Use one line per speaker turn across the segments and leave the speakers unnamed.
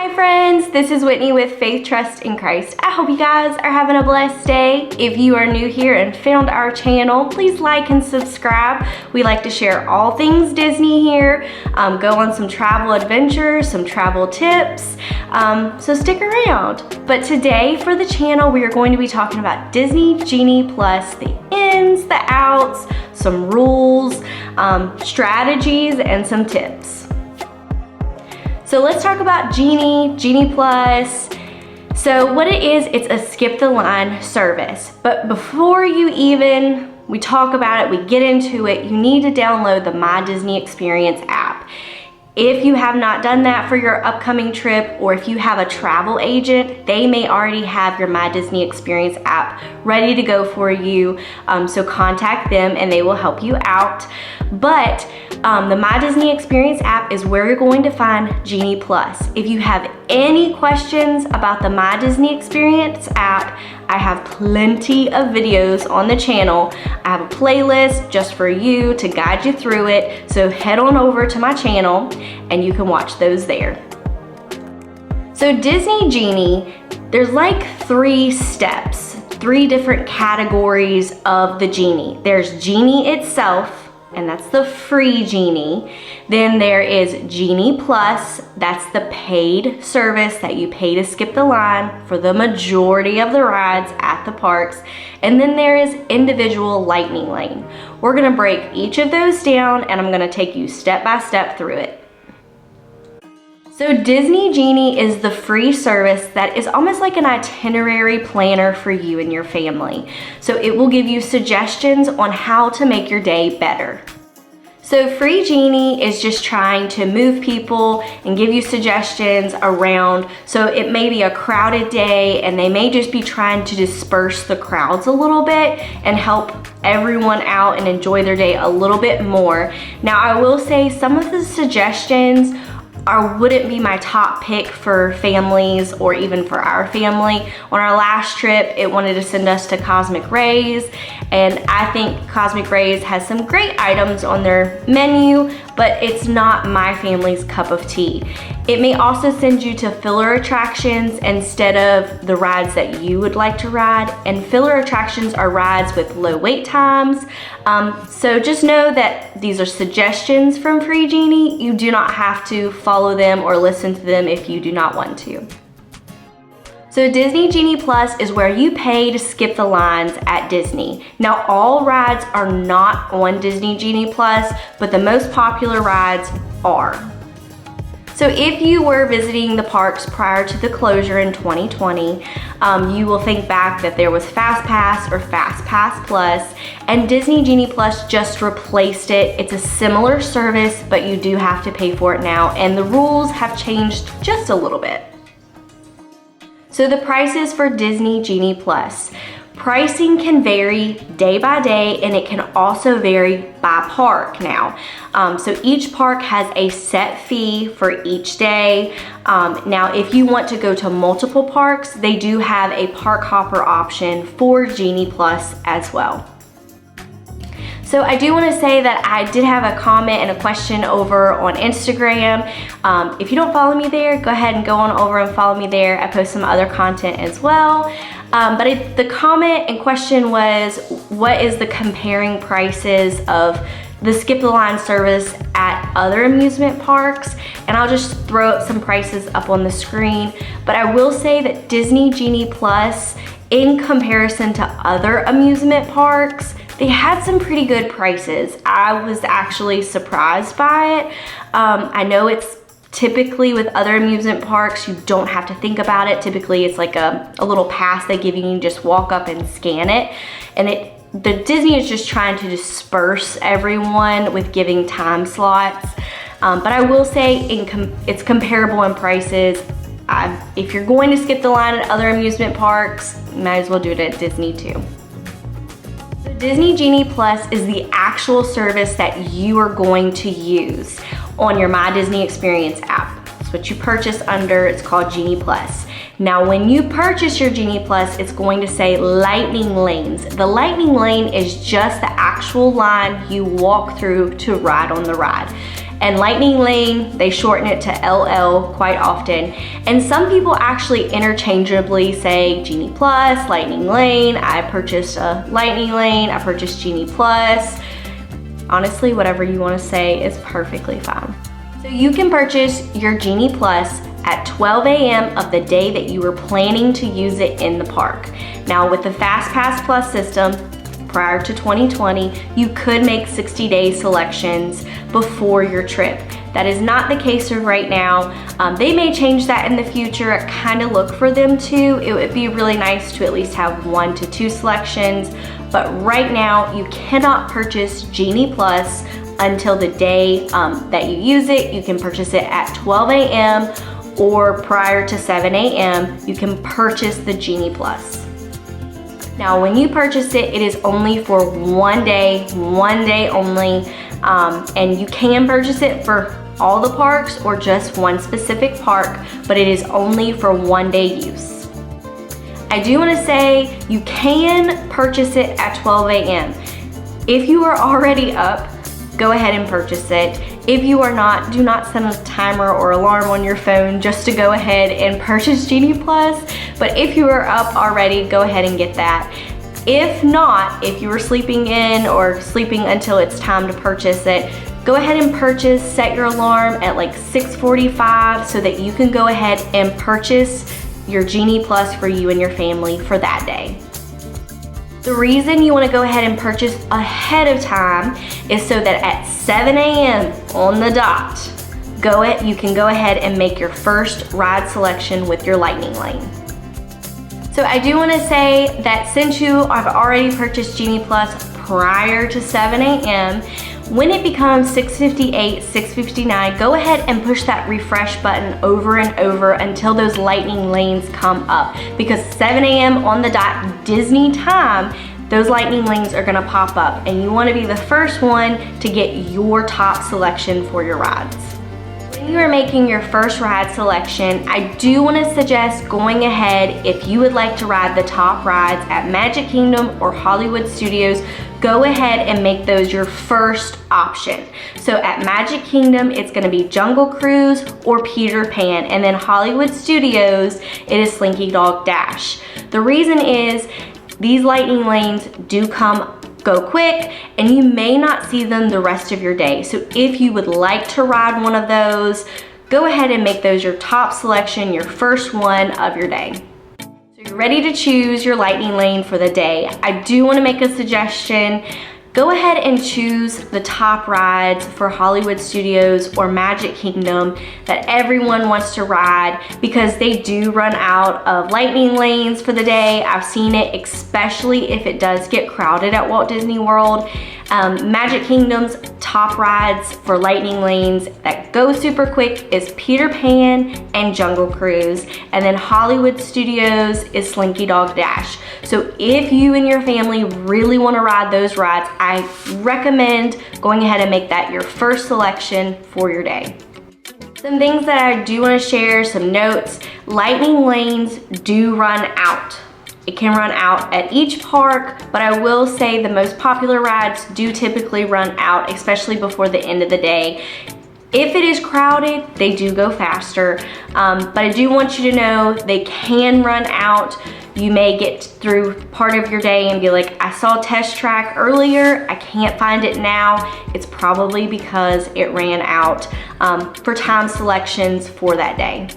Hi friends, this is Whitney with Faith, Trust, and Christ. I hope you guys are having a blessed day. If you are new here and found our channel, please like and subscribe. We like to share all things Disney here, go on some travel adventures, some travel tips, so stick around. But today for the channel, we are going to be talking about Disney Genie Plus, the ins, the outs, some rules, strategies, and some tips. So let's talk about Genie Plus. So what it is, it's a skip the line service. But before we talk about it, we get into it, you need to download the My Disney Experience app. If you have not done that for your upcoming trip, or if you have a travel agent, they may already have your My Disney Experience app ready to go for you. So contact them and they will help you out. But the My Disney Experience app is where you're going to find Genie Plus. If you have any questions about the My Disney Experience app, I have plenty of videos on the channel. I have a playlist just for you to guide you through it. So head on over to my channel and you can watch those there. So Disney Genie, there's like 3 steps, 3 different categories of the Genie. There's Genie itself, and that's the free Genie. Then there is Genie Plus, that's the paid service that you pay to skip the line for the majority of the rides at the parks. And then there is individual Lightning Lane. We're gonna break each of those down and I'm gonna take you step by step through it. So Disney Genie is the free service that is almost like an itinerary planner for you and your family. So it will give you suggestions on how to make your day better. So free Genie is just trying to move people and give you suggestions around. So it may be a crowded day and they may just be trying to disperse the crowds a little bit and help everyone out and enjoy their day a little bit more. Now I will say some of the suggestions wouldn't be my top pick for families or even for our family. On our last trip, it wanted to send us to Cosmic Rays, and I think Cosmic Rays has some great items on their menu, but it's not my family's cup of tea. It may also send you to filler attractions instead of the rides that you would like to ride, and filler attractions are rides with low wait times. So just know that these are suggestions from Free Genie. You do not have to follow them or listen to them if you do not want to. So Disney Genie Plus is where you pay to skip the lines at Disney. Now all rides are not on Disney Genie Plus, but the most popular rides are. So if you were visiting the parks prior to the closure in 2020, you will think back that there was Fast Pass or Fast Pass Plus, and Disney Genie Plus just replaced it. It's a similar service, but you do have to pay for it now, and the rules have changed just a little bit. So the prices for Disney Genie Plus. Pricing can vary day by day, and it can also vary by park now. So each park has a set fee for each day. Now if you want to go to multiple parks, they do have a park hopper option for Genie Plus as well. So I do want to say that I did have a comment and a question over on Instagram. If you don't follow me there, go ahead and go on over and follow me there. I post some other content as well. But the comment and question was, what is the comparing prices of the skip the line service at other amusement parks? And I'll just throw up some prices up on the screen. But I will say that Disney Genie Plus, in comparison to other amusement parks, they had some pretty good prices. I was actually surprised by it. I know it's typically with other amusement parks, you don't have to think about it. Typically it's like a little pass they give you and you just walk up and scan it. And the Disney is just trying to disperse everyone with giving time slots. But I will say it's comparable in prices. If you're going to skip the line at other amusement parks, you might as well do it at Disney too. So Disney Genie Plus is the actual service that you are going to use on your My Disney Experience app. That's what you purchase under. It's called Genie Plus. Now when you purchase your Genie Plus, it's going to say Lightning Lanes. The Lightning Lane is just the actual line you walk through to ride on the ride. And Lightning Lane, they shorten it to LL quite often. And some people actually interchangeably say Genie Plus, Lightning Lane. I purchased a Lightning Lane, I purchased Genie Plus. Honestly, whatever you want to say is perfectly fine. So you can purchase your Genie Plus at 12 a.m. of the day that you were planning to use it in the park. Now with the Fast Pass Plus system, prior to 2020, you could make 60-day selections before your trip. That is not the case of right now. They may change that in the future. I kind of look for them to. It would be really nice to at least have 1 to 2 selections, but right now you cannot purchase Genie Plus until the day that you use it. You can purchase it at 12 a.m. or prior to 7 a.m. You can purchase the Genie Plus. Now, when you purchase it, it is only for one day only, and you can purchase it for all the parks or just one specific park, but it is only for 1 day use. I do want to say you can purchase it at 12 a.m. If you are already up, go ahead and purchase it. If you are not, do not set a timer or alarm on your phone just to go ahead and purchase Genie Plus. But if you are up already, go ahead and get that. If not, if you were sleeping in or sleeping until it's time to purchase it, go ahead and purchase, set your alarm at like 6:45 so that you can go ahead and purchase your Genie Plus for you and your family for that day. The reason you want to go ahead and purchase ahead of time is so that at 7 a.m. on the dot, you can go ahead and make your first ride selection with your Lightning Lane. So I do want to say that since you have already purchased Genie Plus prior to 7 a.m., when it becomes 6:58, 6:59, go ahead and push that refresh button over and over until those Lightning Lanes come up. Because 7 a.m. on the dot Disney time, those Lightning Lanes are gonna pop up and you wanna be the first one to get your top selection for your rides. When you are making your first ride selection, I do want to suggest going ahead, if you would like to ride the top rides at Magic Kingdom or Hollywood Studios, go ahead and make those your first option. So at Magic Kingdom, it's going to be Jungle Cruise or Peter Pan, and then Hollywood Studios, it is Slinky Dog Dash. The reason is these Lightning Lanes do go quick and you may not see them the rest of your day. So if you would like to ride one of those, go ahead and make those your top selection, your first one of your day. So you're ready to choose your Lightning Lane for the day. I do want to make a suggestion. Go ahead and choose the top rides for Hollywood Studios or Magic Kingdom that everyone wants to ride, because they do run out of Lightning Lanes for the day. I've seen it, especially if it does get crowded at Walt Disney World. Magic Kingdom's top rides for Lightning Lanes that go super quick is Peter Pan and Jungle Cruise, and then Hollywood Studios is Slinky Dog Dash. So if you and your family really want to ride those rides, I recommend going ahead and make that your first selection for your day. Some things that I do want to share, some notes. Lightning Lanes do run out. It can run out at each park, but I will say the most popular rides do typically run out, especially before the end of the day. If it is crowded, they do go faster, but I do want you to know they can run out. You may get through part of your day and be like, I saw Test Track earlier, I can't find it now. It's probably because it ran out for time selections for that day.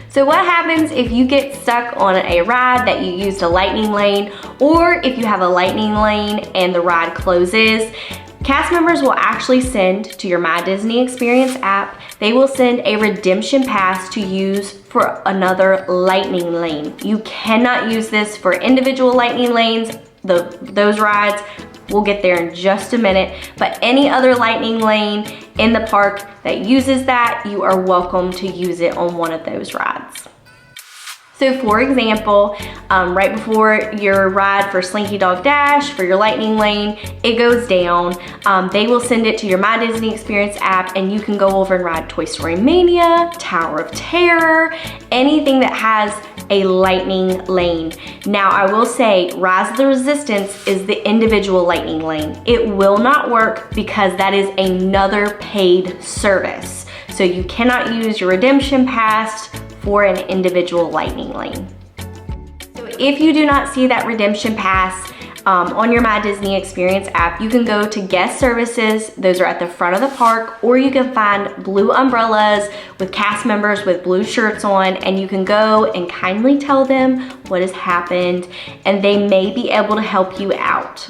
So what happens if you get stuck on a ride that you used a Lightning Lane, or if you have a Lightning Lane and the ride closes? Cast members will actually send to your My Disney Experience app, they will send a redemption pass to use for another Lightning Lane. You cannot use this for individual Lightning Lanes, those rides. We'll get there in just a minute, but any other Lightning Lane in the park that uses that, you are welcome to use it on one of those rides. So for example, right before your ride for Slinky Dog Dash, for your Lightning Lane, it goes down. They will send it to your My Disney Experience app and you can go over and ride Toy Story Mania, Tower of Terror, anything that has a lightning lane. Now, I will say Rise of the Resistance is the individual lightning lane. It will not work because that is another paid service. So you cannot use your redemption pass for an individual lightning lane. So if you do not see that redemption pass on your My Disney Experience app, you can go to guest services. Those are at the front of the park, or you can find blue umbrellas with cast members with blue shirts on, and you can go and kindly tell them what has happened, and they may be able to help you out.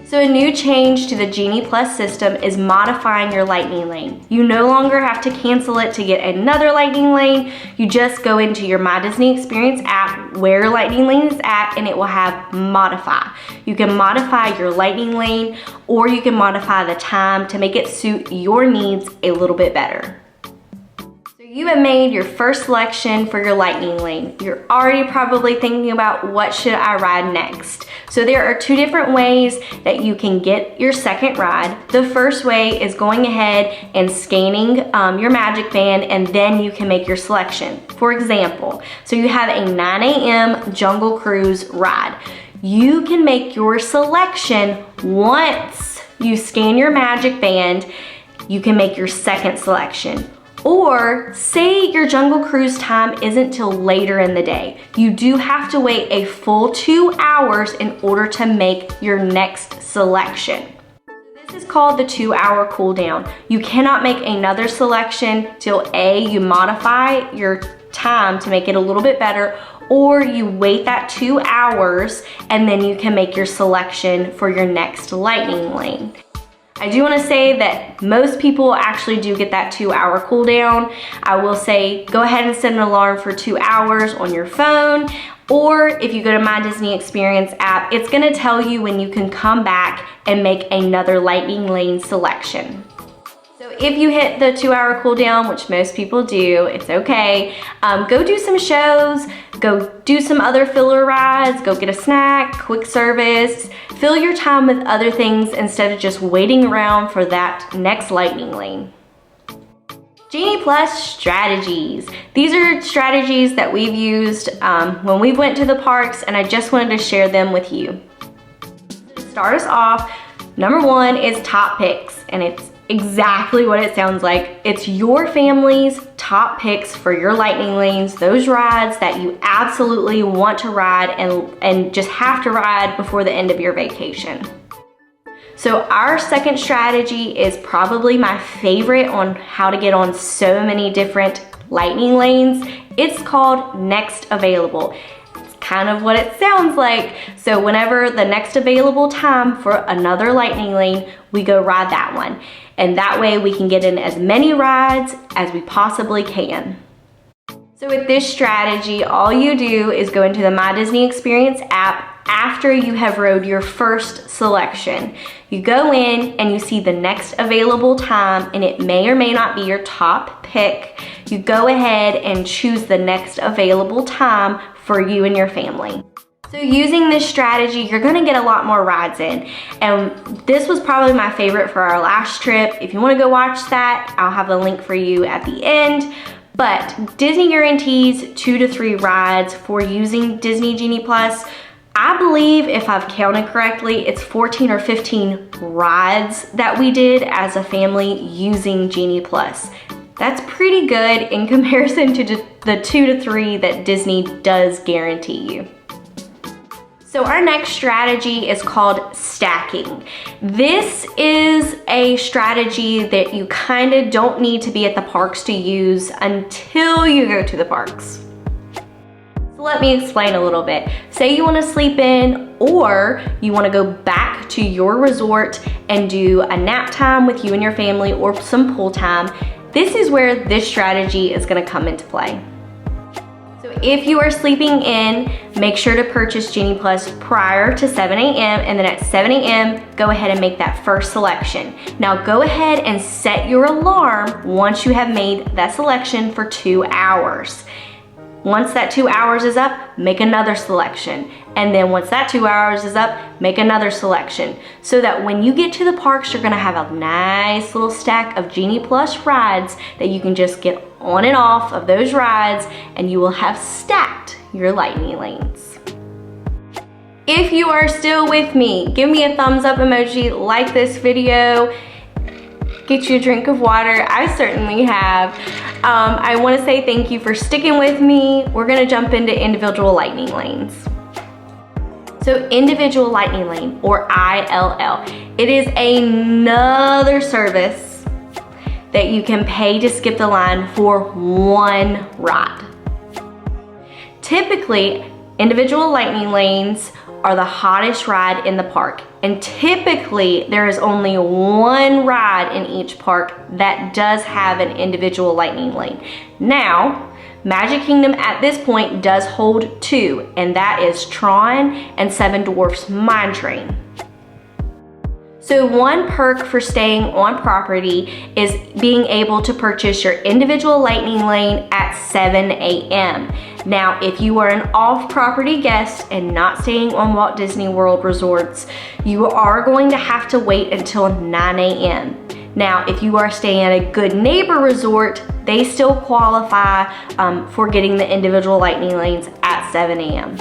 So a new change to the Genie Plus system is modifying your lightning lane. You no longer have to cancel it to get another lightning lane. You just go into your My Disney Experience app where your lightning lane is at, and it will have modify. You can modify your lightning lane, or you can modify the time to make it suit your needs a little bit better. You have made your first selection for your lightning lane. You're already probably thinking about what should I ride next. So there are two different ways that you can get your second ride. The first way is going ahead and scanning your Magic Band, and then you can make your selection. For example, so you have a 9 a.m. Jungle Cruise ride. You can make your selection once you scan your Magic Band. You can make your second selection. Or say your Jungle Cruise time isn't till later in the day. You do have to wait a full 2 hours in order to make your next selection. This is called the 2-hour cooldown. You cannot make another selection till you modify your time to make it a little bit better, or you wait that 2 hours and then you can make your selection for your next lightning lane. I do want to say that most people actually do get that 2-hour cooldown. I will say go ahead and set an alarm for 2 hours on your phone, or if you go to My Disney Experience app, it's going to tell you when you can come back and make another lightning lane selection. So if you hit the 2-hour cooldown, which most people do, it's okay. Go do some shows, go do some other filler rides, go get a snack, quick service. Fill your time with other things instead of just waiting around for that next lightning lane. Genie Plus strategies. These are strategies that we've used when we went to the parks, and I just wanted to share them with you. To start us off, number one is top picks, and it's exactly what it sounds like. It's your family's top picks for your lightning lanes, those rides that you absolutely want to ride and just have to ride before the end of your vacation. So our second strategy is probably my favorite on how to get on so many different lightning lanes. It's called Next Available. Kind of what it sounds like. So whenever the next available time for another lightning lane, we go ride that one. And that way we can get in as many rides as we possibly can. So with this strategy, all you do is go into the My Disney Experience app after you have rode your first selection. You go in and you see the next available time, and it may or may not be your top pick. You go ahead and choose the next available time for you and your family. So using this strategy, you're gonna get a lot more rides in. And this was probably my favorite for our last trip. If you wanna go watch that, I'll have the link for you at the end. But Disney guarantees 2 to 3 rides for using Disney Genie Plus. I believe, if I've counted correctly, it's 14 or 15 rides that we did as a family using Genie Plus. That's pretty good in comparison to the 2 to 3 that Disney does guarantee you. So our next strategy is called stacking. This is a strategy that you kind of don't need to be at the parks to use until you go to the parks. So let me explain a little bit. Say you want to sleep in, or you want to go back to your resort and do a nap time with you and your family, or some pool time. This is where this strategy is going to come into play. So if you are sleeping in, make sure to purchase Genie Plus prior to 7 a.m. and then at 7 a.m. go ahead and make that first selection. Now go ahead and set your alarm once you have made that selection for 2 hours. Once that 2 hours is up, make another selection. And then once that 2 hours is up, make another selection. So that when you get to the parks, you're gonna have a nice little stack of Genie Plus rides that you can just get on and off of those rides, and you will have stacked your lightning lanes. If you are still with me, give me a thumbs up emoji, like this video, get you a drink of water. I certainly have. I want to say thank you for sticking with me. We're going to jump into individual lightning lanes. So individual lightning lane, or ILL, it is another service that you can pay to skip the line for one ride. Typically, individual lightning lanes are the hottest ride in the park. And typically, there is only one ride in each park that does have an individual lightning lane. Now, Magic Kingdom at this point does hold two, and that is Tron and Seven Dwarfs Mine Train. So one perk for staying on property is being able to purchase your individual lightning lane at 7 a.m. Now, if you are an off-property guest and not staying on Walt Disney World resorts, you are going to have to wait until 9 a.m. Now, if you are staying at a Good Neighbor resort, they still qualify for getting the individual lightning lanes at 7 a.m.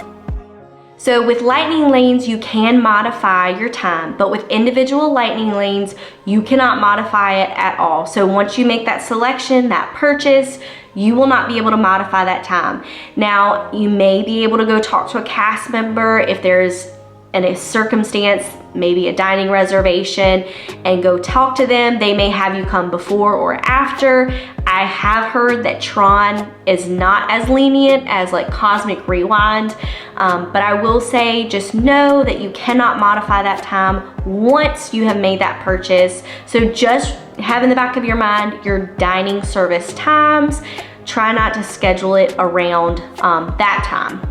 So with lightning lanes, you can modify your time, but with individual lightning lanes, you cannot modify it at all. So once you make that selection, that purchase, you will not be able to modify that time. Now, you may be able to go talk to a cast member if there's a circumstance, maybe a dining reservation, and go talk to them. They may have you come before or after. I have heard that Tron is not as lenient as like Cosmic Rewind, but I will say just know that you cannot modify that time once you have made that purchase. So just have in the back of your mind your dining service times. Try not to schedule it around that time.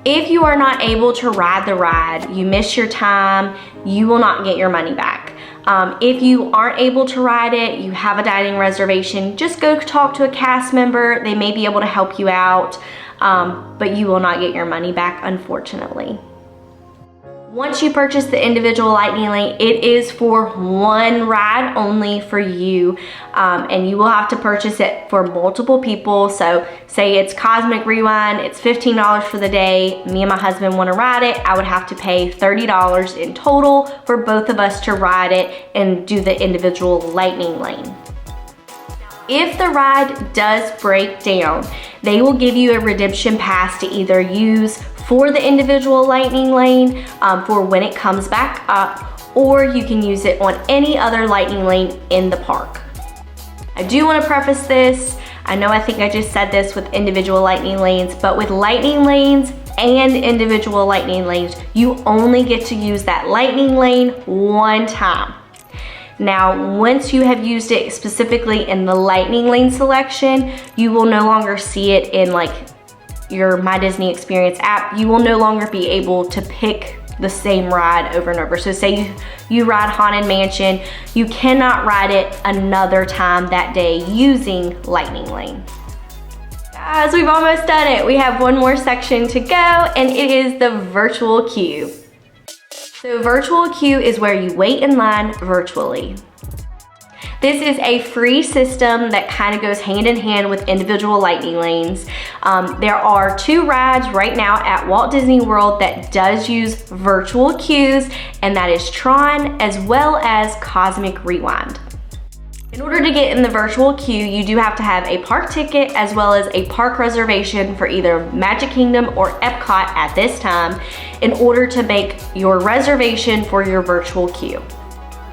If you are not able to ride the ride, you miss your time, you will not get your money back. If you aren't able to ride it, you have a dining reservation, just go talk to a cast member. They may be able to help you out, but you will not get your money back, unfortunately. Once you purchase the individual lightning lane, it is for one ride only for you, and you will have to purchase it for multiple people. So say it's Cosmic Rewind, it's $15 for the day. Me and my husband want to ride it. I would have to pay $30 in total for both of us to ride it and do the individual lightning lane. If the ride does break down, they will give you a redemption pass to either use for the individual lightning lane for when it comes back up, or you can use it on any other lightning lane in the park. I do want to preface this. I think I just said this with individual lightning lanes, but with lightning lanes and individual lightning lanes, you only get to use that lightning lane one time. Now, once you have used it specifically in the lightning lane selection, you will no longer see it in like your My Disney Experience app. You will no longer be able to pick the same ride over and over. So say you ride Haunted Mansion, you cannot ride it another time that day using lightning lane. Guys, we've almost done it. We have one more section to go, and it is the virtual queue. So virtual queue is where you wait in line virtually. This is a free system that kind of goes hand in hand with individual lightning lanes. There are 2 rides right now at Walt Disney World that does use virtual queues, and that is Tron as well as Cosmic Rewind. In order to get in the virtual queue, you do have to have a park ticket as well as a park reservation for either Magic Kingdom or Epcot at this time in order to make your reservation for your virtual queue.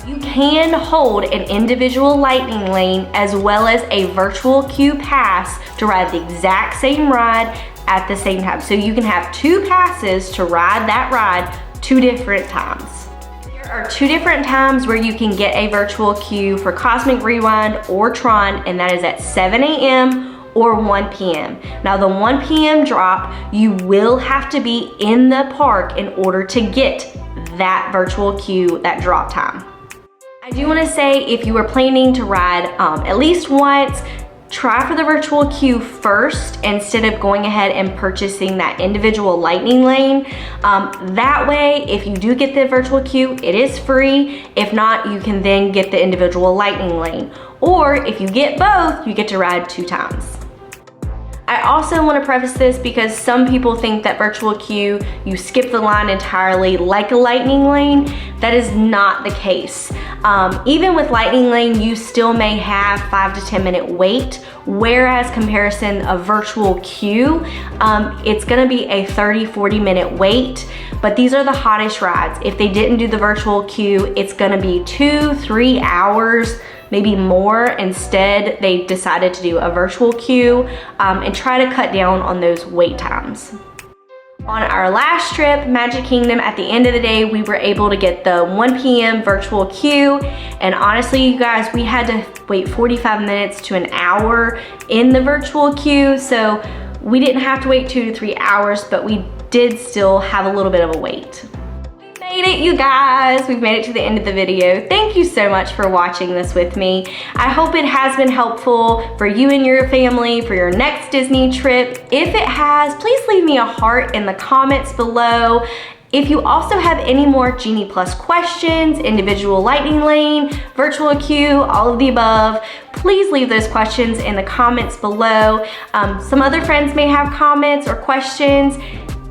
You can hold an individual lightning lane as well as a virtual queue pass to ride the exact same ride at the same time. So you can have 2 passes to ride that ride 2 different times. There are 2 different times where you can get a virtual queue for Cosmic Rewind or Tron, and that is at 7 a.m. or 1 p.m. Now the 1 p.m. drop, you will have to be in the park in order to get that virtual queue, that drop time. I do want to say, if you are planning to ride at least once, try for the virtual queue first instead of going ahead and purchasing that individual lightning lane. That way, if you do get the virtual queue, it is free. If not, you can then get the individual lightning lane. Or if you get both, you get to ride 2 times. I also want to preface this because some people think that virtual queue, you skip the line entirely like a lightning lane. That is not the case. Even with lightning lane, you still may have 5 to 10 minute wait, whereas comparison of virtual queue, it's gonna be a 30-40 minute wait, but these are the hottest rides. If they didn't do the virtual queue, it's gonna be 2-3 hours, maybe more. Instead, they decided to do a virtual queue and try to cut down on those wait times. On our last trip, Magic Kingdom, at the end of the day, we were able to get the 1 p.m. virtual queue. And honestly, you guys, we had to wait 45 minutes to an hour in the virtual queue. So we didn't have to wait 2 to 3 hours, but we did still have a little bit of a wait. Made it, you guys. We've made it to the end of the video. Thank you so much for watching this with me. I hope it has been helpful for you and your family for your next Disney trip. If it has, please leave me a heart in the comments below. If you also have any more Genie Plus questions, individual lightning lane, virtual queue, all of the above, please leave those questions in the comments below. Some other friends may have comments or questions.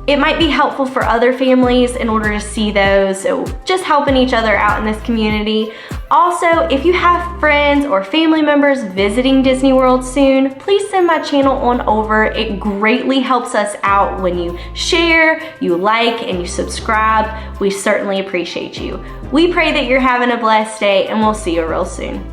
It might be helpful for other families in order to see those, so just helping each other out in this community. Also, if you have friends or family members visiting Disney World soon, please send my channel on over. It greatly helps us out when you share, you like, and you subscribe. We certainly appreciate you. We pray that you're having a blessed day, and we'll see you real soon.